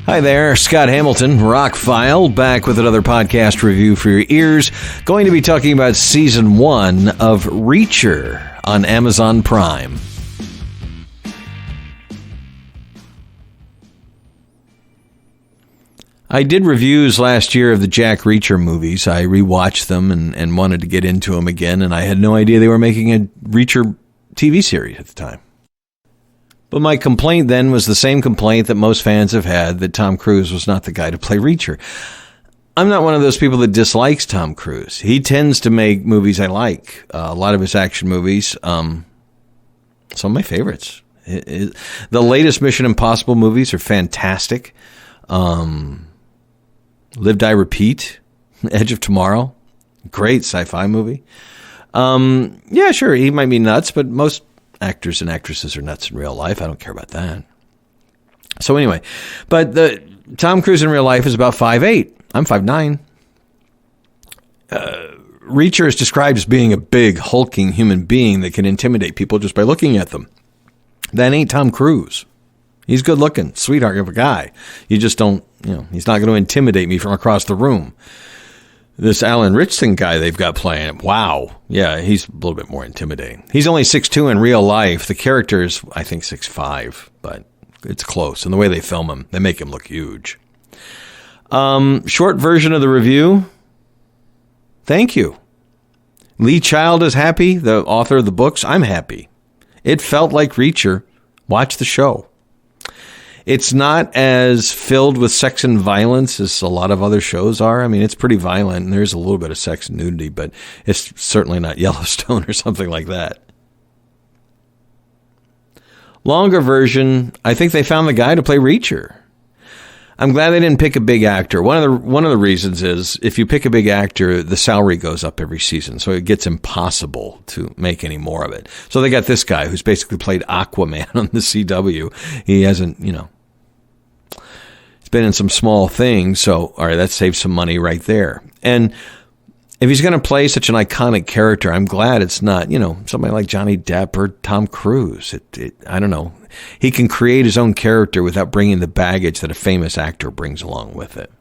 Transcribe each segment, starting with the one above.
Hi there, Scott Hamilton, ROCKFILE, back with another podcast review for your ears. Going to be talking about Season 1 of Reacher on Amazon Prime. I did reviews last year of the Jack Reacher movies. I rewatched them and wanted to get into them again, and I had no idea they were making a Reacher TV series at the time. But my complaint then was the same complaint that most fans have had, that Tom Cruise was not the guy to play Reacher. I'm not one of those people that dislikes Tom Cruise. He tends to make movies I like. A lot of his action movies, some of my favorites. The latest Mission Impossible movies are fantastic. Live, Die, Repeat, Edge of Tomorrow, great sci-fi movie. Yeah, sure, he might be nuts, but most actors and actresses are nuts in real life. I don't care about that. So anyway, but Tom Cruise in real life is about 5'8". I'm 5'9". Reacher is described as being a big, hulking human being that can intimidate people just by looking at them. That ain't Tom Cruise. He's good looking, sweetheart of a guy. You just don't, he's not going to intimidate me from across the room. This Alan Ritchson guy they've got playing, wow. Yeah, he's a little bit more intimidating. He's only 6'2" in real life. The character is, I think, 6'5", but it's close. And the way they film him, they make him look huge. Short version of the review. Thank you. Lee Child is happy, the author of the books. I'm happy. It felt like Reacher. Watch the show. It's not as filled with sex and violence as a lot of other shows are. I mean, it's pretty violent, and there's a little bit of sex and nudity, but it's certainly not Yellowstone or something like that. Longer version, I think they found the guy to play Reacher. I'm glad they didn't pick a big actor. One of the reasons is if you pick a big actor, the salary goes up every season, so it gets impossible to make any more of it. So they got this guy who's basically played Aquaman on the CW. He hasn't, he's been in some small things, so all right, that saves some money right there. And if he's going to play such an iconic character, I'm glad it's not, somebody like Johnny Depp or Tom Cruise. I don't know. He can create his own character without bringing the baggage that a famous actor brings along with it.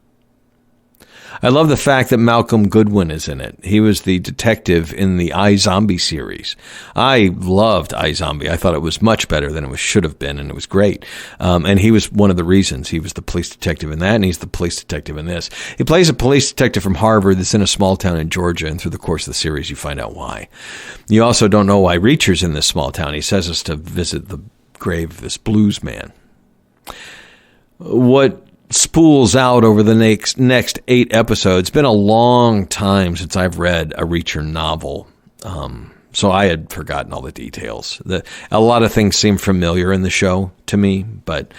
I love the fact that Malcolm Goodwin is in it. He was the detective in the iZombie series. I loved iZombie. I thought it was much better than it should have been, and it was great. And he was one of the reasons. He was the police detective in that, and he's the police detective in this. He plays a police detective from Harvard that's in a small town in Georgia, and through the course of the series, you find out why. You also don't know why Reacher's in this small town. He says us to visit the grave of this blues man. What spools out over the next 8 episodes. It's been a long time since I've read a Reacher novel, so I had forgotten all the details. A lot of things seem familiar in the show to me, but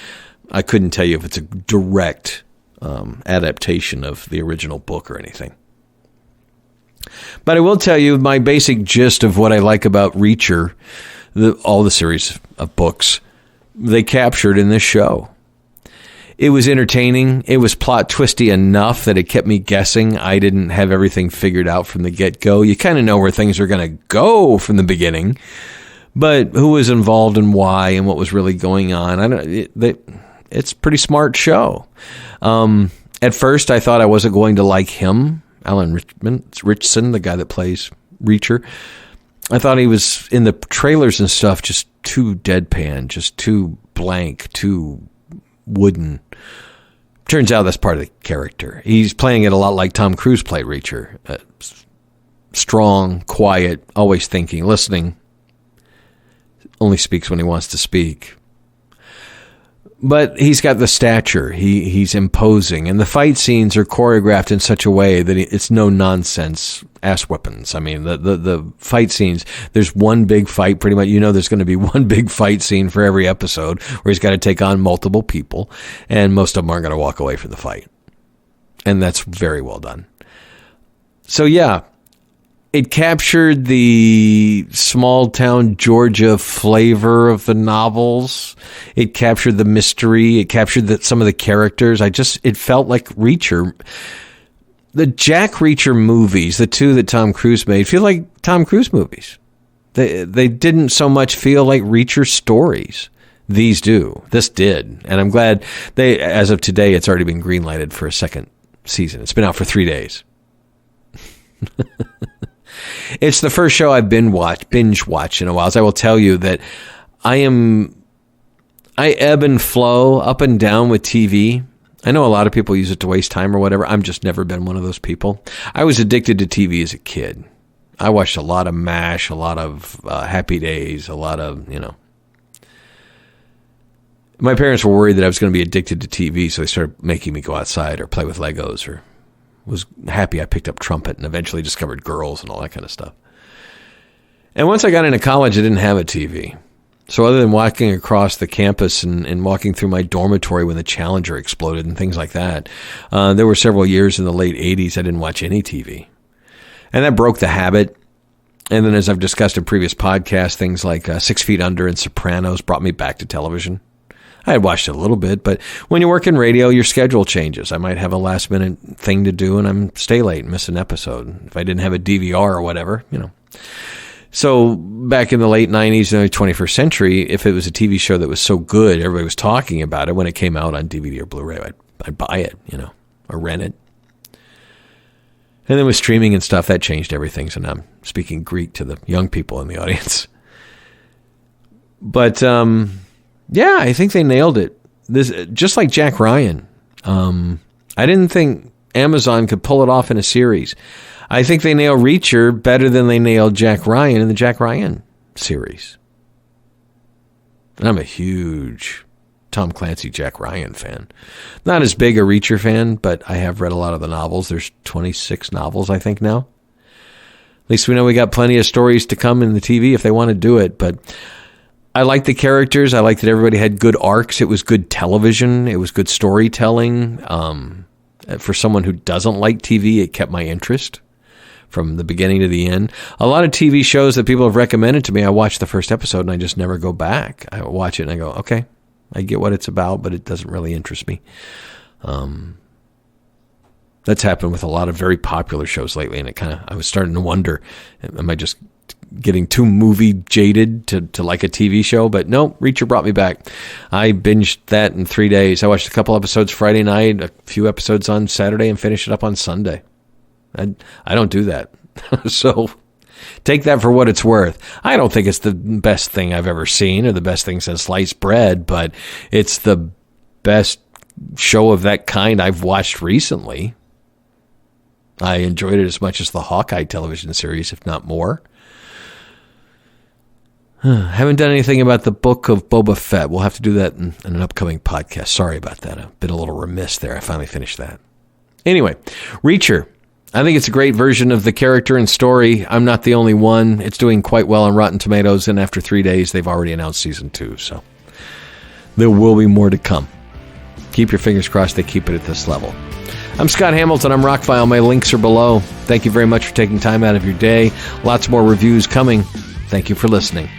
I couldn't tell you if it's a direct adaptation of the original book or anything. But I will tell you my basic gist of what I like about Reacher, all the series of books they captured in this show. It was entertaining. It was plot twisty enough that it kept me guessing. I didn't have everything figured out from the get-go. You kind of know where things are going to go from the beginning, but who was involved and why and what was really going on. It's a pretty smart show. At first, I thought I wasn't going to like him, Alan Ritchson, the guy that plays Reacher. I thought he was, in the trailers and stuff, just too deadpan, just too blank, too wooden. Turns out that's part of the character. He's playing it a lot like Tom Cruise played Reacher. Strong, quiet, always thinking, listening. Only speaks when he wants to speak. But he's got the stature. He's imposing. And the fight scenes are choreographed in such a way that it's no nonsense ass weapons. I mean, the fight scenes, there's one big fight pretty much. There's going to be one big fight scene for every episode where he's got to take on multiple people. And most of them aren't going to walk away from the fight. And that's very well done. So, yeah. It captured the small-town Georgia flavor of the novels. It captured the mystery. It captured some of the characters. It felt like Reacher. The Jack Reacher movies, the two that Tom Cruise made, feel like Tom Cruise movies. They didn't so much feel like Reacher stories. These do. This did. And I'm glad as of today, it's already been greenlighted for a second season. It's been out for 3 days. It's the first show I've binge watched in a while. So I will tell you that I ebb and flow up and down with TV. I know a lot of people use it to waste time or whatever. I've just never been one of those people. I was addicted to TV as a kid. I watched a lot of MASH, a lot of Happy Days, a lot of, My parents were worried that I was going to be addicted to TV, so they started making me go outside or play with Legos, or was happy I picked up trumpet and eventually discovered girls and all that kind of stuff. And once I got into college, I didn't have a TV. So other than walking across the campus and walking through my dormitory when the Challenger exploded and things like that, there were several years in the late 80s I didn't watch any TV. And that broke the habit. And then as I've discussed in previous podcasts, things like 6 Feet Under and Sopranos brought me back to television. I had watched it a little bit, but when you work in radio, your schedule changes. I might have a last-minute thing to do, and I'm stay late and miss an episode. If I didn't have a DVR or whatever, So back in the late 90s and the 21st century, if it was a TV show that was so good, everybody was talking about it when it came out on DVD or Blu-ray, I'd buy it, or rent it. And then with streaming and stuff, that changed everything. So now I'm speaking Greek to the young people in the audience. But, yeah, I think they nailed it. This, just like Jack Ryan. I didn't think Amazon could pull it off in a series. I think they nail Reacher better than they nailed Jack Ryan in the Jack Ryan series. And I'm a huge Tom Clancy, Jack Ryan fan. Not as big a Reacher fan, but I have read a lot of the novels. There's 26 novels, I think, now. At least we know we got plenty of stories to come in the TV if they want to do it. But I like the characters. I like that everybody had good arcs. It was good television. It was good storytelling. For someone who doesn't like TV, it kept my interest from the beginning to the end. A lot of TV shows that people have recommended to me, I watch the first episode and I just never go back. I watch it and I go, okay, I get what it's about, but it doesn't really interest me. That's happened with a lot of very popular shows lately, and I was starting to wonder, am I just getting too movie jaded to like a TV show? But no, Reacher brought me back. I binged that in 3 days. I watched a couple episodes Friday night, a few episodes on Saturday, and finished it up on Sunday. I don't do that. So take that for what it's worth. I don't think it's the best thing I've ever seen or the best thing since sliced bread, but it's the best show of that kind I've watched recently. I enjoyed it as much as the Hawkeye television series, if not more. Haven't done anything about the book of Boba Fett. We'll have to do that in an upcoming podcast. Sorry about that. I've been a little remiss there. I finally finished that. Anyway, Reacher. I think it's a great version of the character and story. I'm not the only one. It's doing quite well on Rotten Tomatoes, and after 3 days, they've already announced season 2. So there will be more to come. Keep your fingers crossed they keep it at this level. I'm Scott Hamilton. I'm ROCKFILE. My links are below. Thank you very much for taking time out of your day. Lots more reviews coming. Thank you for listening.